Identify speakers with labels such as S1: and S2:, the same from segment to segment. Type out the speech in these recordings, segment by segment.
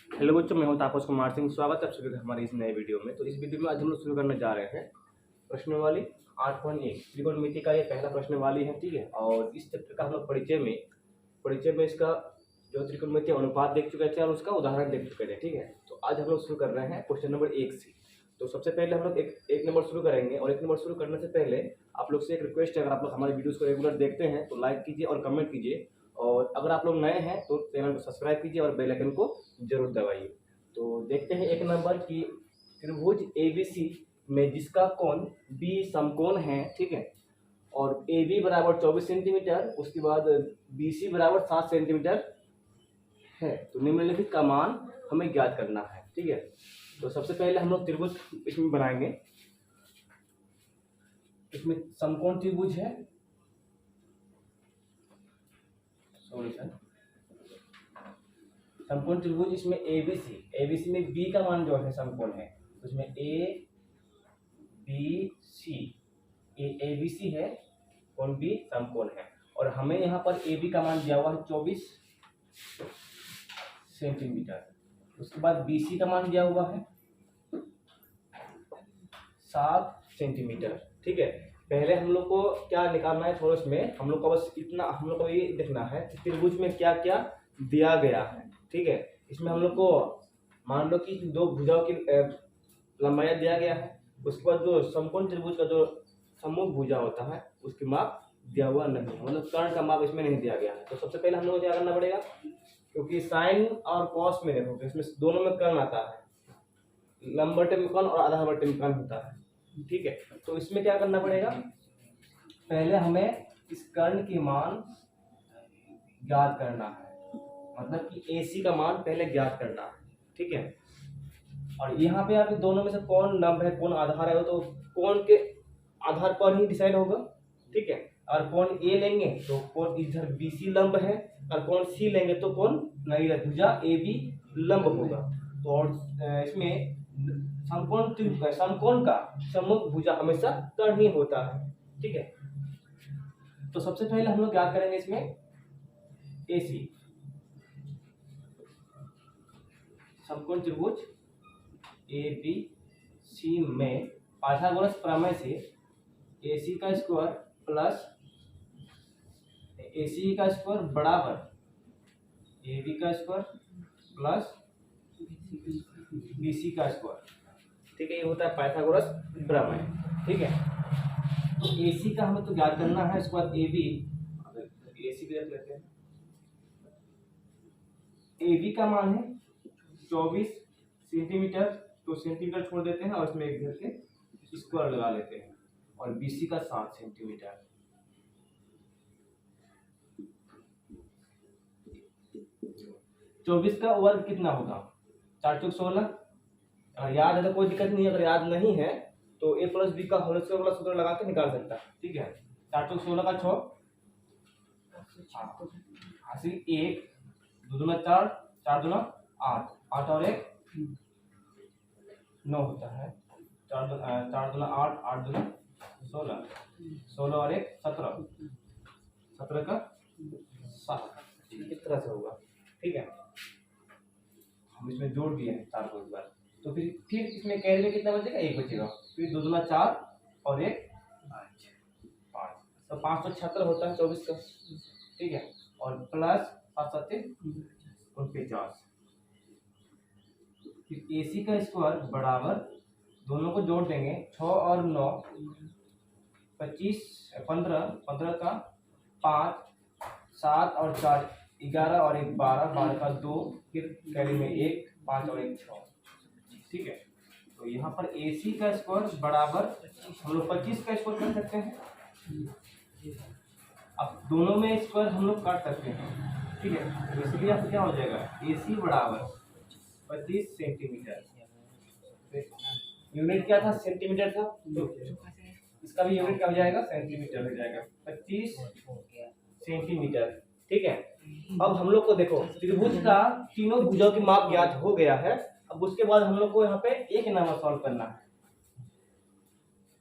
S1: Hello बच्चों, मैं हूं तापस कुमार सिंह। स्वागत है आप सभी का हमारे इस नए वीडियो में। तो इस वीडियो में आज हम लोग शुरू करने जा रहे हैं प्रश्नावली 8.1 त्रिकोणमिति का ये पहला प्रश्नावली है, ठीक है। और इस चैप्टर का हम लोग परिचय में इसका जो त्रिकोणमिति अनुपात देख चुके थे और उसका उदाहरण देख चुके थे, ठीक है। तो आज हम लोग शुरू कर रहे हैं क्वेश्चन नंबर 1 से। तो सबसे पहले हम लोग एक नंबर शुरू करेंगे, और एक नंबर शुरू करने से पहले आप लोग से एक रिक्वेस्ट है, अगर आप लोग हमारे वीडियोस को रेगुलर देखते हैं तो लाइक कीजिए और कमेंट कीजिए, और अगर आप लोग नए हैं तो चैनल को सब्सक्राइब कीजिए और बेल आइकन को जरूर दबाइए। तो देखते हैं एक नंबर की त्रिभुज एबीसी में जिसका कोण बी समकोण है, ठीक है, और ए बी बराबर 24 सेंटीमीटर, उसके बाद बी सी बराबर 7 सेंटीमीटर है। तो निम्नलिखित का मान हमें ज्ञात करना है, ठीक है। तो सबसे पहले हम लोग त्रिभुज इसमें बनाएंगे। इसमें समकोण त्रिभुज है, समकोण त्रिभुज इसमें एबीसी में बी का मान जो है समकोण है, तो इसमें A B C, A B C है, कोण बी समकोण है। और हमें यहाँ पर ए बी का मान दिया हुआ है 24 सेंटीमीटर। उसके बाद बी सी का मान दिया हुआ है 7 सेंटीमीटर, ठीक है। पहले हम लोग को क्या निकालना है, थोड़ा इसमें हम लोग को बस इतना, हम लोग को ये देखना है कि त्रिभुज में क्या क्या दिया गया है, ठीक है। इसमें हम लोग को मान लो कि दो भुजाओं की लंबाई दिया गया है। उसके बाद जो समकोण त्रिभुज का जो सम्मुख भुजा होता है उसकी माप दिया हुआ नहीं, मतलब कर्ण का माप इसमें नहीं दिया गया है। तो सबसे पहले हम लोग को क्या करना पड़ेगा, क्योंकि साइन और कॉस में देखो तो इसमें दोनों में कर्ण आता है, लंबवत में कर्ण और आधारवत में कर्ण होता है, ठीक है। तो इसमें क्या करना पड़ेगा, पहले हमें इस कर्ण के मान ज्ञात करना है, मतलब कि AC का मान पहले ज्ञात करना है, ठीक है। और यहाँ पे आप दोनों में से कौन लंब है कौन आधार है, तो कौन के आधार पर ही डिसाइड होगा, ठीक है। और कौन A लेंगे तो कौन इधर BC लंब है, और कौन C लेंगे तो कौन नहीं भुजा AB लंब होगा। तो और इसमें समकोण का सम्मुख भुजा हमेशा कर्ण ही होता है, ठीक है। तो सबसे पहले हम लोग क्या करेंगे, इसमें AC समकोण त्रिभुज ABC में पाइथागोरस प्रमेय से AC का स्क्वायर प्लस AC का स्क्वायर बराबर AB का स्क्वायर प्लस BC का स्क्वायर, ठीक है। ये होता है पाइथागोरस प्रमेय, ठीक है। तो AC का हमें तो ज्ञात करना है, इसके बाद AB, AC भी रख लेते हैं। AB का मान है 24 सेंटीमीटर, तो सेंटीमीटर छोड़ देते हैं और इसमें एक घर के स्क्वायर लगा लेते हैं, और BC का 7 सेंटीमीटर। चौबीस का वर्ग कितना होगा, 4 चौक 16। अगर याद है तो कोई दिक्कत नहीं है, अगर याद नहीं है तो A प्लस बी का होल स्क्वायर वाला सूत्र लगा के निकाल सकता है, ठीक है। 4 चौक 16 का 6 हासिल 1, 2 दूना 4, 4 दूना 8, 8 और 1 9 होता है, 4 दूना 8, 8 दूना 16, 16 और 1 17, 17 का 7, इस तरह से होगा, ठीक है। हम इसमें जोड़ दिए हैं 4 को एक बार, तो फिर इसमें कैरी में कितना बचेगा, 1 बचेगा। फिर 2 दूना 4 और 1 5, तो 576 होता है 24 का, ठीक है। और प्लस 7 7 49। फिर AC का स्क्वायर बराबर, दोनों को जोड़ देंगे, 6 और 9 25, 15, 15 का 5, 7 और 4 11 और 1 12, 12 का 2, फिर कैरी में 1, 5 और 1 6, ठीक है। तो यहाँ पर AC का स्क्वायर बराबर हम लोग 25 का स्क्वायर कर सकते हैं। अब दोनों में स्क्वायर हम लोग काट सकते हैं, ठीक है। तो इसलिए अब क्या हो जाएगा, AC बराबर 25 सेंटीमीटर, यूनिट क्या था, सेंटीमीटर था, तो इसका भी यूनिट क्या हो जाएगा, सेंटीमीटर हो जाएगा, 25 सेंटीमीटर, ठीक है। अब हम लोग को देखो त्रिभुज का तीनों भुजाओं की माप ज्ञात हो गया है। अब उसके बाद हम लोग को यहाँ पे एक नंबर सॉल्व करना है।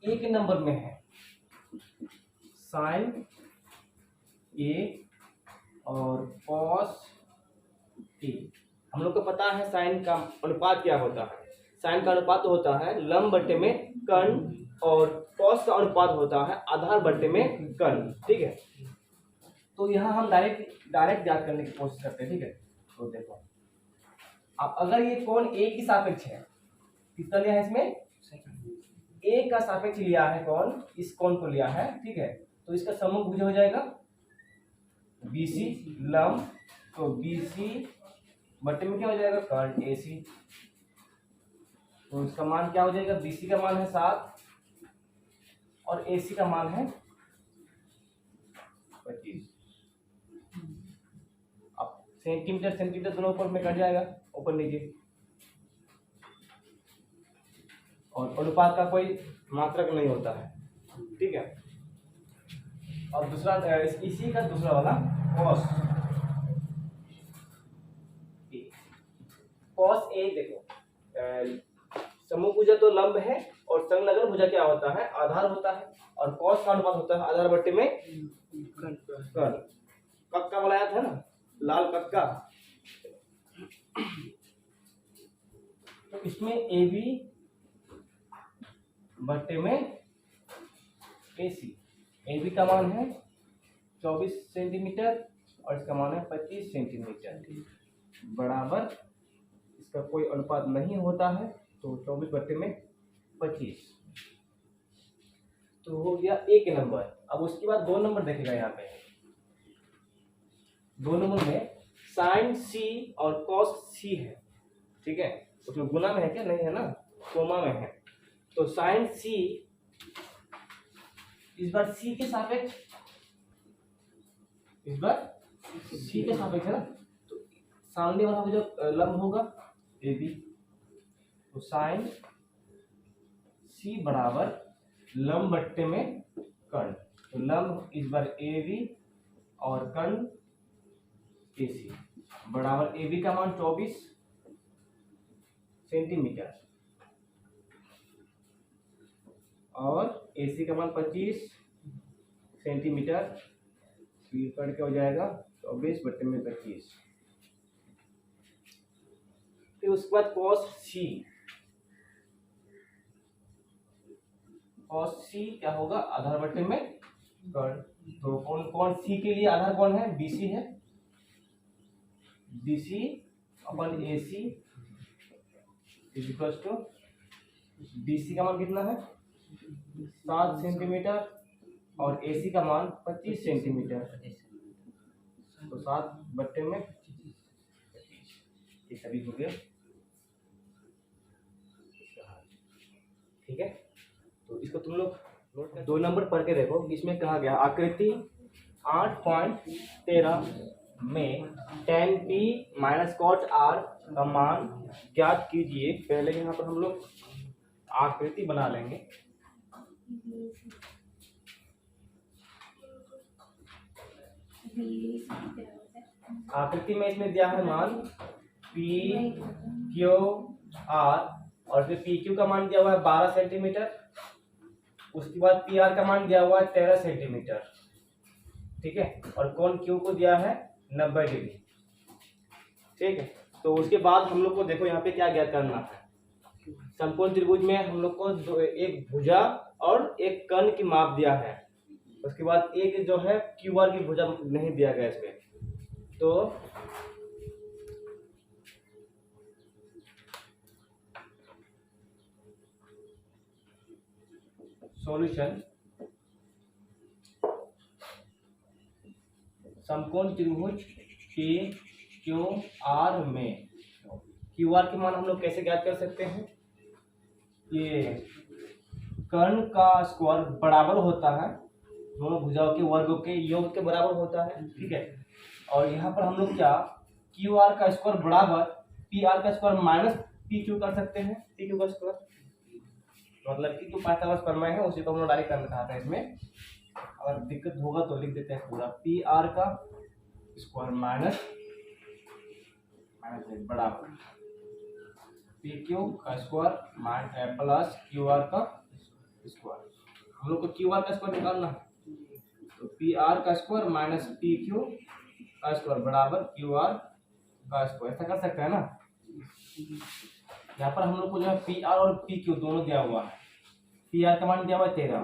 S1: एक नंबर में है साइन A और कॉस A, हम लोग को पता है साइन का अनुपात क्या होता है। साइन का अनुपात होता है लंब बट्टे में कर्ण, और कॉस का अनुपात होता है आधार बट्टे में कर्ण। ठीक है, तो यहाँ हम डायरेक्ट ज्ञात करने की कोशिश करते हैं। ठीक है, तो देखो अब अगर ये कोण ए की सापेक्ष है, कितना लिया है इसमें, ए का सापेक्ष लिया है कौन, इस कोण को लिया है। ठीक है, तो इसका समभुज हो जाएगा बीसी लंब, तो बीसी बट्टे में क्या हो जाएगा कर्ण एसी, तो इसका मान क्या हो जाएगा, बीसी का मान है 7 और एसी का मान है 25। अब सेंटीमीटर सेंटीमीटर दोनों ऊपर में कट जाएगा, ऊपर नीचे, और अनुपात का कोई मात्रक नहीं होता है। ठीक है, और दूसरा इसी का दूसरा वाला कॉस ए। देखो समभुजा तो लंब है, और संलग्न भुजा क्या होता है, आधार होता है, और कॉस का अनुपात होता है आधार बट्टे में कर्ण। कक्का बनाया था ना, लाल कक्का, तो इसमें ए बी बट्टे में एसी, ए बी का मान है 24 सेंटीमीटर और इसका मान है 25 सेंटीमीटर, बराबर इसका कोई अनुपात नहीं होता है, तो 24 बट्टे में 25, तो हो गया एक नंबर। अब उसके बाद 2 नंबर देखेगा यहाँ पे, 2 नंबर में साइन सी और कॉस सी है। ठीक है, उसमें गुना में है क्या, नहीं है ना, कोमा में है। तो साइन सी इस बार सी के सापेक्ष, इस बार सी के सापेक्ष है ना, तो सामने वाला जो लंब होगा ए बी, तो साइन सी बराबर लंब बट्टे में कर्ण, तो लंब इस बार ए बी और कर्ण ए सी, बराबर ए बी का मान 24 सेंटीमीटर और एसी का मान 25 सेंटीमीटर, कर्ण क्या हो जाएगा 24 बट्टे में 25। फिर उसके बाद कॉस सी, कॉस सी क्या होगा, आधार बट्टे में कर्ण, तो कौन कौन सी के लिए आधार कौन है, बीसी है, बीसी अपन AC is equal to, BC का मान कितना है 7 सेंटीमीटर और एसी का मान 25 सेंटीमीटर, तो 7 बट्टे में 25, ये सभी हो गया। ठीक है, तो इसको तुम लोग 2 नंबर पढ़ के देखो, इसमें कहा गया आकृति 8.13 में tan p minus cot r का मान ज्ञात कीजिए। पहले यहाँ पर हम लोग आकृति बना लेंगे। आकृति में इसमें दिया है मान पी क्यू आर, और फिर पी क्यू का मान दिया हुआ है 12 सेंटीमीटर, उसके बाद पी आर का मान दिया हुआ है 13 सेंटीमीटर। ठीक है, और कोण क्यू को दिया है 90 डिग्री। ठीक है, तो उसके बाद हम लोग को देखो यहाँ पे क्या ज्ञात करना है। समकोण त्रिभुज में हम लोग को एक भुजा और एक कर्ण की माप दिया है, उसके बाद एक जो है क्यू आर की भुजा नहीं दिया गया इसमें। तो सॉल्यूशन, समकोण त्रिभुज के क्यू आर में क्यू आर के मान हम लोग कैसे ज्ञात कर सकते हैं, ये कर्ण का स्क्वायर बराबर होता है दोनों भुजाओं के वर्गों के योग के बराबर होता है। ठीक है, और यहाँ पर हम लोग क्या क्यू आर का स्क्वायर बराबर पी आर का स्क्वायर माइनस पी क्यू कर सकते हैं, पी क्यू का स्क्वायर, मतलब पी क्यू पाइथागोरस प्रमेय है, उसी को हम लोग डायरेक्ट करना कहा था। इसमें अगर दिक्कत होगा तो लिख देते हैं पूरा, पी आर का स्क्वायर माइनस बराबर पी क्यू का स्क्वायर प्लस क्यू आर का स्क्वायर। हम लोग को क्यू आर का स्क्वायर निकालना है, तो पी आर का स्क्वायर माइनस पी क्यू का स्क्वायर बराबर क्यू आर का स्क्वायर, ऐसा कर सकते हैं ना। यहाँ पर हम लोग को जो है पी आर और पी क्यू दोनों दिया हुआ है। पी आर का मान दिया हुआ है 13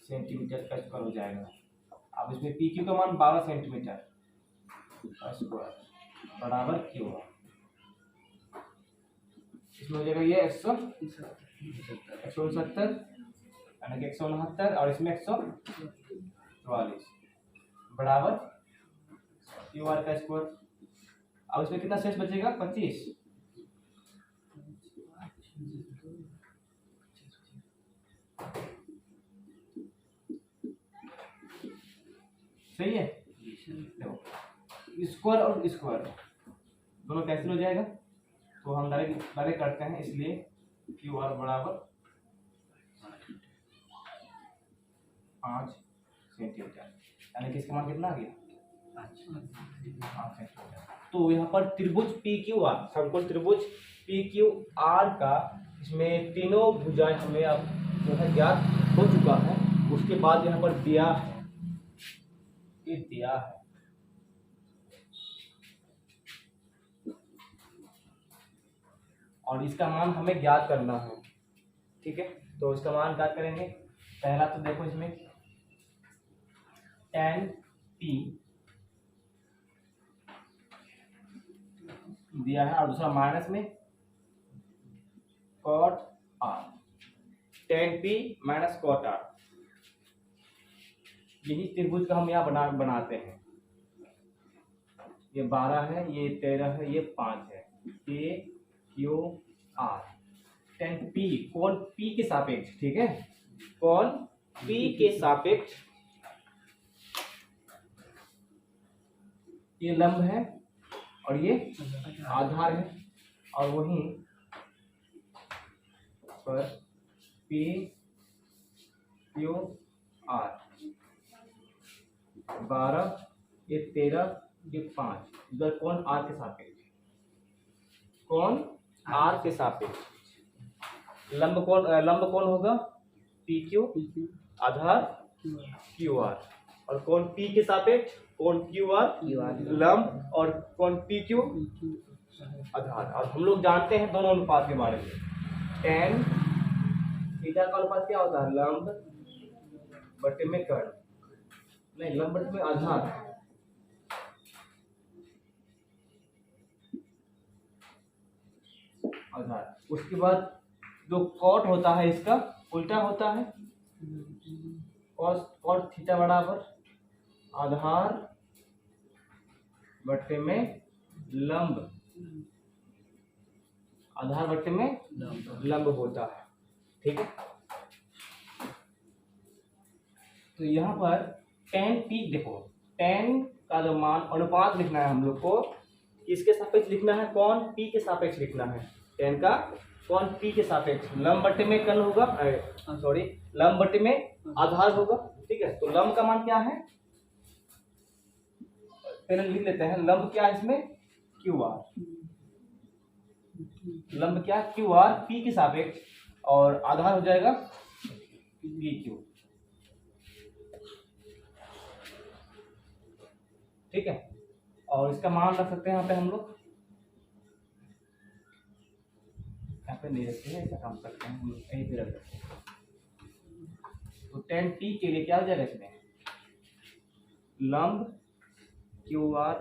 S1: सेंटीमीटर का स्क्वायर हो जाएगा। अब इसमें पी क्यू का मान 12 सेंटीमीटर का स्क्वायर बराबर क्यू आर। इसमें हो जाएगा ये 169 यानी कि 169 और इसमें 144 बराबर क्यू आर का स्क्वायर। अब इसमें कितना शेष बचेगा 25। सही है। देखो स्क्वायर और स्क्वायर दोनों कैंसिल हो जाएगा, तो हम डायरेक्ट करते हैं, इसलिए क्यू आर बराबर 5 सेंटीमीटर यानी कि इसका मान कितना आ गया 5 सेंटीमीटर। तो यहाँ पर त्रिभुज पी क्यू आर, समकोण त्रिभुज पी क्यू आर का इसमें तीनों भुजाएं हमें अब जो है ज्ञात हो चुका है। उसके बाद यहाँ पर दिया है, ये दिया है और इसका मान हमें ज्ञात करना है। ठीक है, तो इसका मान ज्ञात करेंगे। पहला तो देखो इसमें tan p दिया है और दूसरा माइनस में cot r, tan p minus cot r। यही त्रिभुज का हम यहाँ बनाते हैं। ये 12 है, ये 13 है, ये 5 है, ये क्यू आर। tan p कोण p के सापेक्ष, ठीक है, कोण p के सापेक्ष ये लंब है और ये आधार है, और वहीं पर पी क्यू आर 12, ये 13, ये 5, इधर कोण आर के सापेक्ष, कोण आर के सापेक्ष लंब कोण होगा पी क्यू, आधार क्यू आर, और कोण पी के सापेक्ष कोण क्यू आर लंब, और कोण पी क्यू आधार। और हम लोग जानते हैं दोनों अनुपात के बारे में। tan थीटा का अनुपात क्या होता है, लंब बटे में कर्ण, नहीं लंब बटे में आधार, आधार। उसके बाद जो कॉट होता है इसका उल्टा होता है, कॉट थीटा बराबर आधार बटे में लंब, आधार बटे में लंब होता है। ठीक है, तो यहाँ पर tan p देखो, tan का जो मान अनुपात लिखना है हम लोग को, किसके सापेक्ष लिखना है, कोण p के सापेक्ष लिखना है। tan का कोण p के सापेक्ष लंब बटे में कर्ण होगा, सॉरी लंब बटे में आधार होगा। ठीक है, तो लंब का मान क्या है, पहले लिख लेते हैं। लंब क्या है इसमें, क्यू आर, लंब क्या क्यू आर p के सापेक्ष, और आधार हो जाएगा पी क्यू। ठीक है, और इसका मान रख सकते हैं यहाँ पे हम लोग, यहाँ पे नहीं रखते हैं, ऐसा काम करते हैं हम लोग, यहीं पे रख सकते हैं। तो tan p के लिए क्या हो जाएगा, इसमें लंब क्यू आर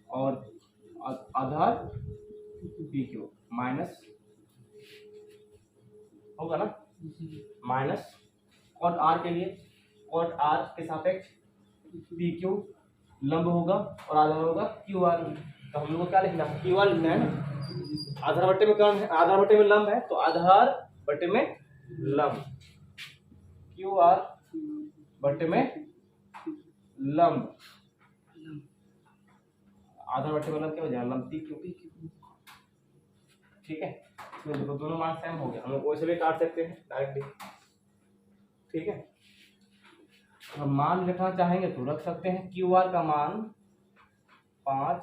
S1: और आधार पी क्यू माइनस होगा ना, माइनस कॉट आर के लिए, कॉट आर के सापेक्ष पी क्यू लंब होगा और आधार होगा क्यू आर। तो हम लोग को क्या लिखना है, क्यू आर लिखना है ना, आधार बटे में कौन है, आधार बटे में लंब है, तो आधार बटे में लंब, क्यू आर बटे में लंब, आधार बटे में लंब क्या हो जाएगा, लंब पी क्यू। ठीक है, तो देखो दोनों मान सेम हो गया, हम लोग वैसे भी काट सकते हैं डायरेक्टली। ठीक है, हम मान लिखना चाहेंगे तो रख सकते हैं। क्यू आर का मान 5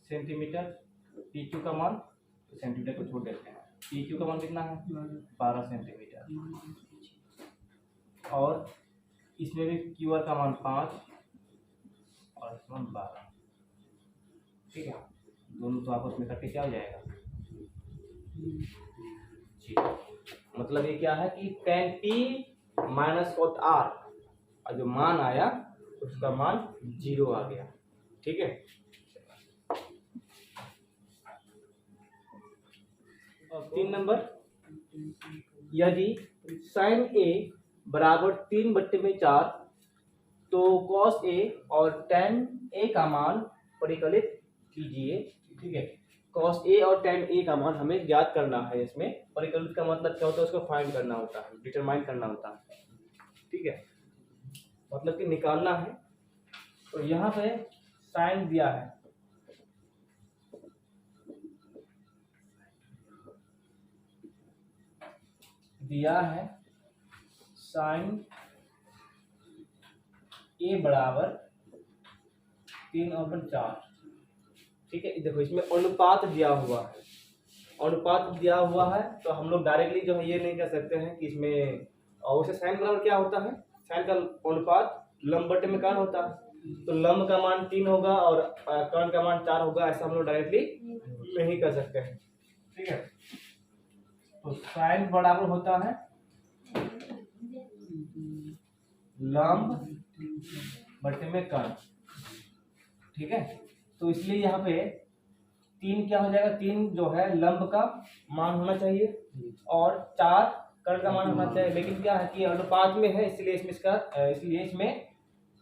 S1: सेंटीमीटर, पी क्यू का मान, तो सेंटीमीटर को छोड़ देते हैं, पी क्यू का मान कितना है 12 सेंटीमीटर, और इसमें भी क्यू आर का मान 5 और इसमें 12, ठीक है। दोनों तो आपस में करके क्या हो जाएगा, जी। मतलब ये क्या है कि tan p minus cot r, और जो मान आया उसका मान 0 आ गया, ठीक है। और 3 नंबर, यदि sin a बराबर 3/4 तो cos a और tan a का मान परिकलित कीजिए, ठीक है। cos a और tan a का मान हमें ज्ञात करना है। इसमें परिकलित का मतलब क्या होता है, उसको फाइंड करना होता है, डिटरमाइन करना होता है, ठीक है, मतलब कि निकालना है। तो यहाँ पे साइन दिया है, साइन a बराबर 3/4, ठीक है। देखो इसमें अनुपात दिया हुआ है, अनुपात दिया हुआ है, तो हम लोग डायरेक्टली जो है ये नहीं कर सकते हैं कि इसमें, और वैसे साइन बराबर क्या होता है, साइन का अनुपात लंब बटे में कर्ण होता है। तो लंब का मान 3 होगा और कर्ण का मान 4 होगा, ऐसा हम लोग डायरेक्टली नहीं कर सकते हैं, ठीक है। तो साइन बराबर होता है लंब बटे में कर्ण, ठीक है। तो इसलिए यहाँ पे 3 क्या हो जाएगा, 3 जो है लंब का मान होना चाहिए और 4 कर्ण का मान होना चाहिए। लेकिन क्या है कि अनुपात में है, इसलिए इसमें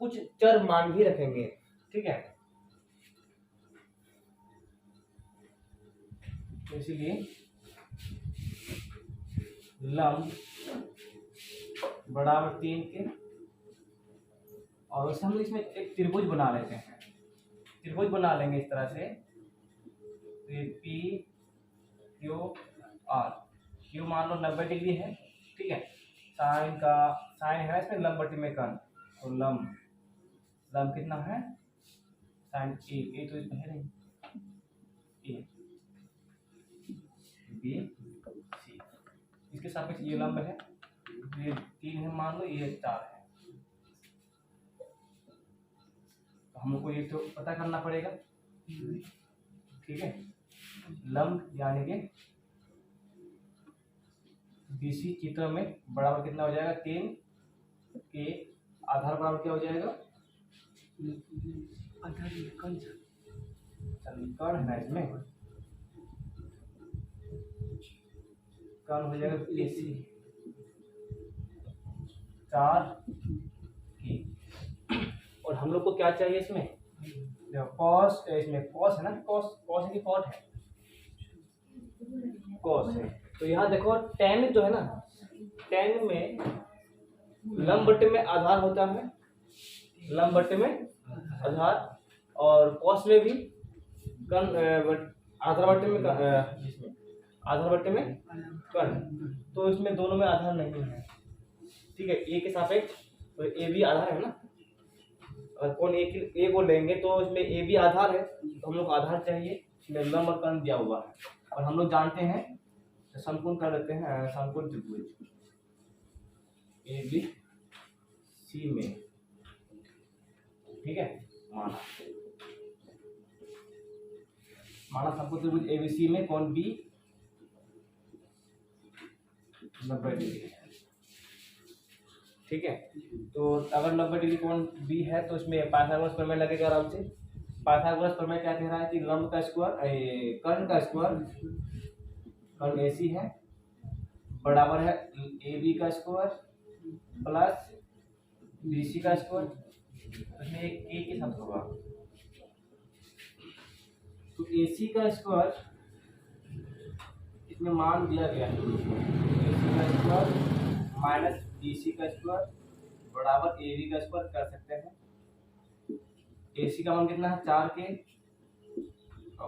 S1: कुछ चर मान भी रखेंगे, ठीक है। तो इसीलिए लंब बराबर 3 के, और वैसे हम इसमें एक त्रिभुज बना लेते हैं, त्रिभुज बना लेंगे इस तरह से। पी क्यू आर, क्यू मान लो 90 डिग्री है, ठीक है। साइन है इसमें लंब बटे में कर्ण, तो लंब कितना है, साइन ए तो इसमें है नहीं, ए बी सी, इसके सापेक्ष ये लंब है, ये 3 है मान लो, ये 4 है। तो हम लोग को ये तो पता करना पड़ेगा, ठीक है। लंब यानी कि बीसी चित्र में बराबर कितना हो जाएगा, 3 के आधार बराबर क्या हो जाएगा, कर्ण है ना, इसमें कर्ण हो जाएगा AC 4 की। और हम लोग को क्या चाहिए इसमें, कॉस, इसमें कॉस है ना, कॉस है कि कॉट है, कॉस है। तो यहाँ देखो tan जो है ना, tan में लंब बटे में आधार होता है, लंब बटे में आधार, और कॉस में भी आधार बटे में आधार बटे में कर्ण। तो इसमें दोनों में आधार नहीं है, ठीक है। ए के सापेक्ष तो ए भी आधार है ना, अगर कौन ए को लेंगे तो इसमें ए भी आधार है, तो हम लोग आधार चाहिए, इसमें लंब और कर्ण दिया हुआ है। और हम लोग जानते हैं समकोण कर देते हैं, समकोण त्रिभुज ए बी सी में, ठीक है। माना समकोण त्रिभुज ए बी सी में कोण बी 90 डिग्री है, ठीक है। तो अगर 90 डिग्री कोण बी है तो इसमें पाइथागोरस प्रमेय लगेगा आराम से। पाइथागोरस प्रमेय क्या कह रहा है कि लंब का स्क्वायर, कर्ण का स्क्वायर, कर्ण AC है, बराबर है AB का स्क्वायर प्लस BC का स्क्वायर, इसमें एक A के साथ होगा। तो AC का स्क्वायर इसमें मान दिया गया है, AC का स्क्वायर माइनस BC का स्क्वायर बराबर AB का स्क्वायर कर सकते हैं। AC का मान कितना है, 4 के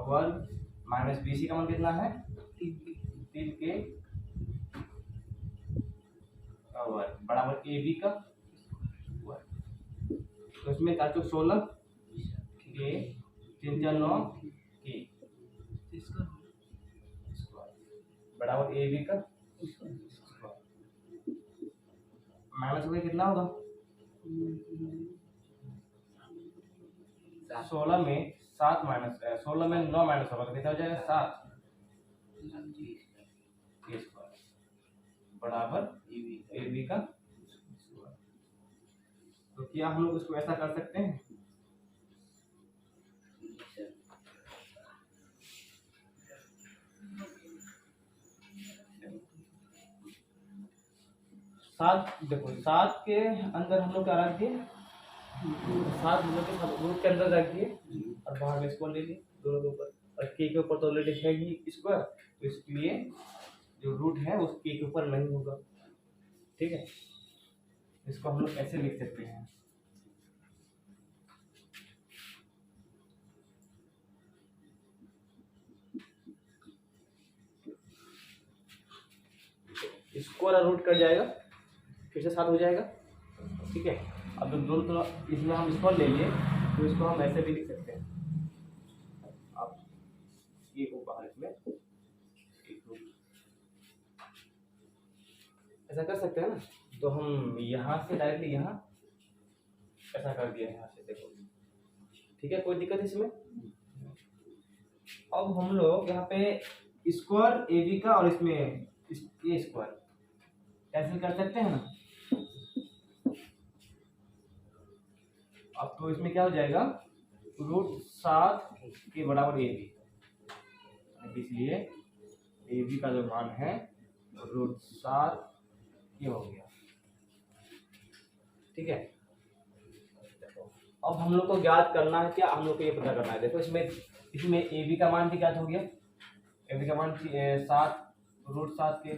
S1: वर्ग माइनस BC का मान कितना है, 3 के वर्ग बराबर AB का वर्ग। तो इसमें 4 चौक 16 के 3 4 9 के बराबर AB का माइनस में कितना होगा, 16 में 7 माइनस 16 में 9 माइनस होगा तो कितना हो जाएगा 7 ए स्क्वायर बराबर ए बी का स्क्वायर। तो क्या हम लोग इसको ऐसा कर सकते हैं? सात देखो 7 के अंदर हम लोग क्या रख दिए 7 हम लोग के रूट के अंदर रख दिए और बाहर में स्क्वायर ले लिए दोनों के ऊपर और के ऊपर तो ऑलरेडी है ही स्क्वायर तो इसलिए जो रूट है उस के ऊपर नहीं होगा। ठीक है, इसको हम लोग ऐसे लिख सकते हैं स्क्वायर और रूट कट जाएगा फिर से 7 हो जाएगा। ठीक है, अब जब दोनों तरफ इसमें हम स्क्वायर ले लिए तो इसको हम ऐसे भी लिख सकते हैं। आप ये को बाहर इसमें ऐसा कर सकते हैं ना। तो हम यहाँ से डायरेक्टली यहाँ ऐसा कर दिया यहाँ से देखो। ठीक है, कोई दिक्कत है इसमें? अब हम लोग यहाँ पे स्क्वायर ए बी का और इसमें ये स्क्वायर कैंसिल कर सकते हैं ना। अब तो इसमें क्या हो जाएगा रूट 7 के बराबर ए बी, इसलिए ए बी का जो मान है रूट 7 ये हो गया। ठीक है, अब हम लोग को ज्ञात करना है क्या, हम लोग को ये पता करना है। देखो इसमें ए बी का मान भी ज्ञात हो गया, ए बी का मान 7 रूट 7 के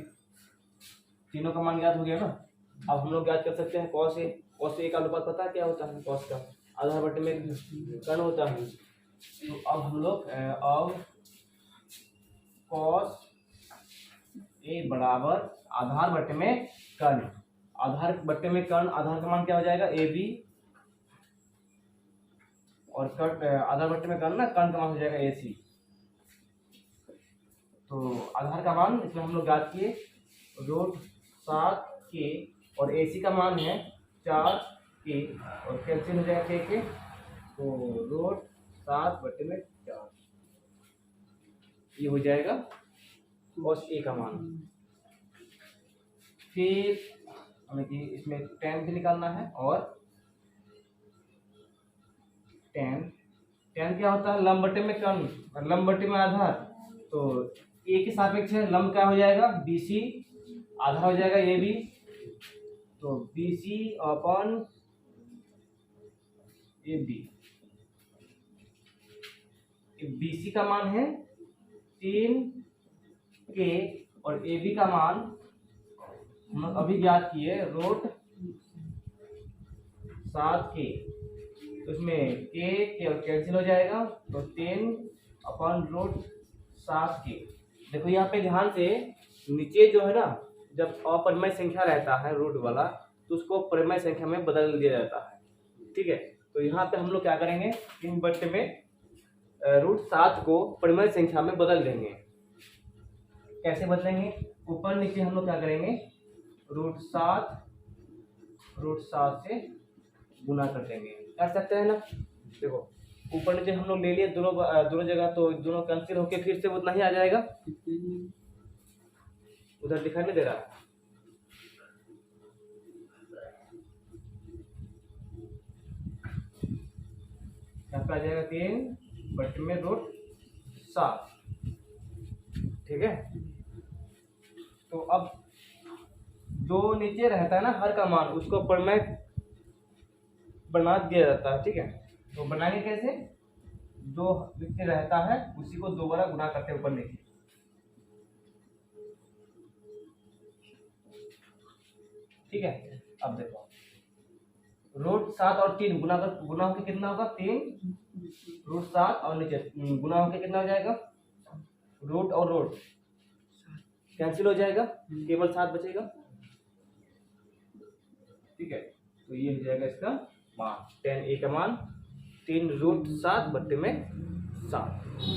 S1: तीनों का मान ज्ञात हो गया ना। अब हम लोग ज्ञात कर सकते हैं कॉस ए का अनुपात पता है क्या होता है, कॉस का आधार बटे में कर्ण होता है। तो अब हम लोग अब कॉस ए बराबर आधार बटे में कर्ण, आधार बटे में कर्ण, आधार का मान क्या हो जाएगा ए बी और आधार बटे में कर्ण ना, कर्ण का मान हो जाएगा ए सी। तो आधार का मान इसमें हम लोग ज्ञात किए रूट 7 के और ए सी का मान है 4 के और कैंसिल हो जाएगा के तो रूट 7 बटे में 4 ये हो जाएगा कॉस ए का मान। फिर हमें कि इसमें tan भी निकालना है और tan क्या होता है लंब बटे में कर्ण और लंब बटे में आधार। तो ए के सापेक्ष है लंब क्या हो जाएगा बी सी, आधार हो जाएगा ए बी, तो B C upon A B. B C का मान है 3 के और ए बी का मान हम लोग अभी ज्ञात किए रूट 7 के, तो इसमें के और कैंसिल हो जाएगा तो 3 अपॉन रूट 7 के। देखो यहाँ पे ध्यान से नीचे जो है ना जब अपरिमेय संख्या रहता है रूट वाला तो उसको परिमेय संख्या में बदल दिया जाता है। ठीक है, तो यहाँ पे हम लोग क्या करेंगे 3 बटे में रूट 7 को परिमेय संख्या में बदल देंगे। कैसे बदलेंगे, ऊपर नीचे हम लोग क्या करेंगे रूट 7 से गुना कर देंगे, कर सकते हैं ना। देखो ऊपर नीचे हम लोग ले लिए दोनों जगह, तो दोनों कैंसिल होके फिर से उतना ही आ जाएगा। उधर दिखाई नहीं दे रहा, यहाँ पे आ जाएगा 3 बटे में रूट 7। ठीक है, तो अब जो नीचे रहता है ना हर का मान उसको परिमेय बना दिया जाता है। ठीक है, तो बनाएंगे कैसे, जो नीचे रहता है उसी को दोबारा गुना करते ऊपर लिखिए। ठीक है, अब देखो रूट 7 और 3 गुना होकर कितना होगा 3 रूट 7 और नीचे गुना होकर कितना हो जाएगा रूट और रूट कैंसिल हो जाएगा, केवल 7 बचेगा। ठीक है, तो ये हो जाएगा इसका मान tan ए का मान 3 रूट 7 बटे में 7।